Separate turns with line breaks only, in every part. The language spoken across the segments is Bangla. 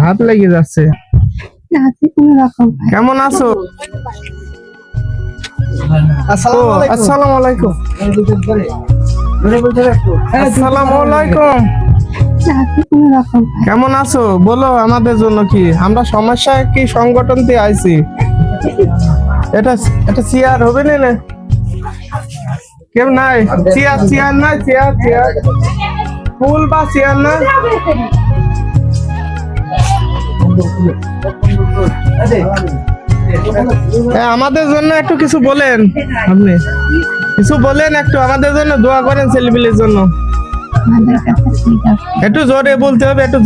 হাত লেগে যাচ্ছে। কেমন আছো? আসসালামু আলাইকুম। আসসালামু আলাইকুম। কেমন আছো? বলো আমাদের জন্য কি, আমরা সমস্যা কি সংগঠন দিয়ে আইছি। এটা এটা চেয়ার হবে না? কেউ নাই? চেয়ার নাই? চেয়ার ফুল বা চেয়ার না? আমাদের জন্য একটু কিছু বলেন, আপনি কিছু বলেন, একটু আমাদের জন্য দোয়া করেন, ছেলেপিলের জন্য। একটু জোরে বলতে হবে, একটু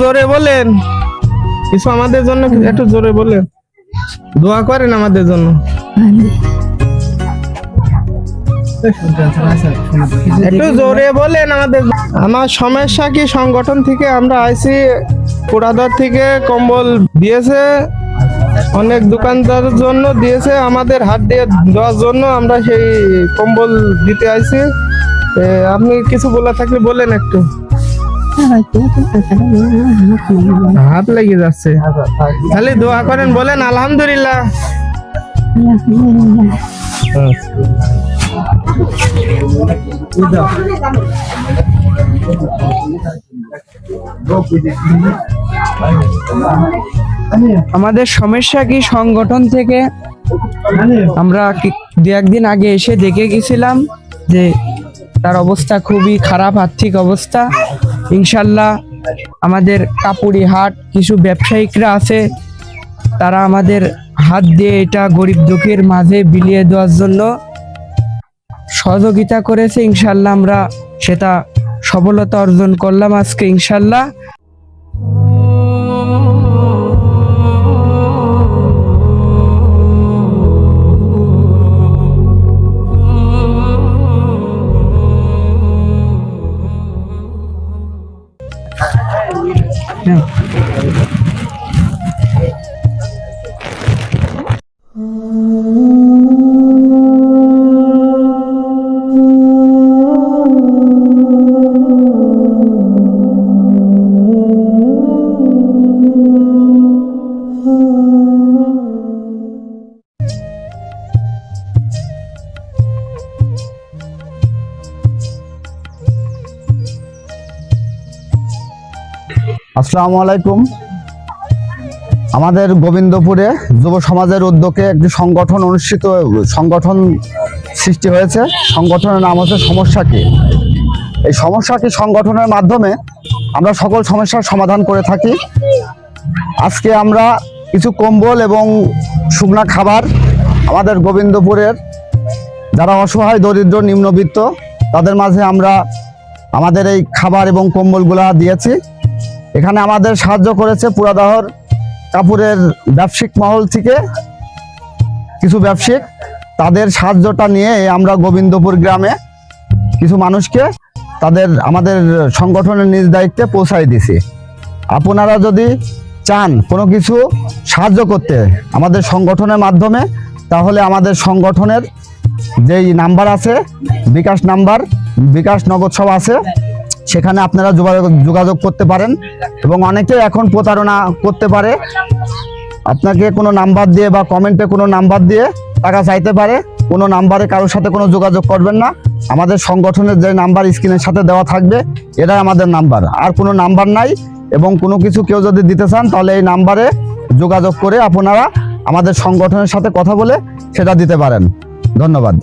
জোরে বলেন কিছু আমাদের জন্য, একটু জোরে বলেন, দোয়া করেন আমাদের জন্য। একটু জোরে বলেন আমাদের। আমার সমস্যা কি সংগঠন থেকে আমরা আইছি, পোড়াদার থেকে কম্বল দিয়েছে, অনেক দোকানদারের জন্য দিয়েছে, আমাদের হাত দিয়ে দেওয়ার জন্য আমরা সেই কম্বল দিতে আইছি। আপনি কিছু বলা থাকলে বলেন একটু। হাত লেগে যাচ্ছে, খালি দোয়া করেন, বলেন আলহামদুলিল্লাহ।
আমাদের সমস্যা কি সংগঠন থেকে আমরা দু একদিন আগে এসে দেখে গেছিলাম যে তার অবস্থা খুবই খারাপ, আর্থিক অবস্থা। ইনশাল্লাহ আমাদের কাপুরি হাট কিছু ব্যবসায়িকরা আছে, তারা আমাদের হাত দিয়ে এটা গরিব দুঃখীর মাঝে বিলিয়ে দেওয়ার জন্য সহযোগিতা করেছে। ইনশাল্লাহ আমরা সেটা সফলতা অর্জন করলাম আজকে ইনশাল্লাহ।
আসসালামু আলাইকুম। আমাদের গোবিন্দপুরে যুব সমাজের উদ্যোগে একটি সংগঠন সৃষ্টি হয়েছে। সংগঠনের নাম হচ্ছে সমস্যা কি। এই সমস্যা কি সংগঠনের মাধ্যমে আমরা সকল সমস্যার সমাধান করে থাকি। আজকে আমরা কিছু কম্বল এবং শুকনা খাবার আমাদের গোবিন্দপুরের যারা অসহায়, দরিদ্র, নিম্নবিত্ত তাদের মাঝে আমরা আমাদের এই খাবার এবং কম্বলগুলা দিয়েছি। এখানে আমাদের সাহায্য করেছে পুরাদহর কাপুরের ব্যবসায়িক মহল থেকে কিছু ব্যবসায়িক। তাদের সাহায্যটা নিয়ে আমরা গোবিন্দপুর গ্রামে কিছু মানুষকে আমাদের সংগঠনের নিজ দায়িত্বে পৌঁছাই দিছি। আপনারা যদি চান কোনো কিছু সাহায্য করতে আমাদের সংগঠনের মাধ্যমে, তাহলে আমাদের সংগঠনের যেই নাম্বার আছে, বিকাশ নাম্বার, বিকাশ নগদ সব আছে, সেখানে আপনারা যোগাযোগ করতে পারেন। এবং অনেকে এখন প্রতারণা করতে পারে, আপনাকে কোনো নাম্বার দিয়ে বা কমেন্টে কোনো নাম্বার দিয়ে টাকা চাইতে পারে। কোনো নাম্বারে কারোর সাথে কোনো যোগাযোগ করবেন না। আমাদের সংগঠনের যে নাম্বার স্ক্রিনের সাথে দেওয়া থাকবে, এটাই আমাদের নাম্বার, আর কোনো নাম্বার নাই। এবং কোনো কিছু কেউ যদি দিতে চান, তাহলে এই নাম্বারে যোগাযোগ করে আপনারা আমাদের সংগঠনের সাথে কথা বলে সেটা দিতে পারেন। ধন্যবাদ।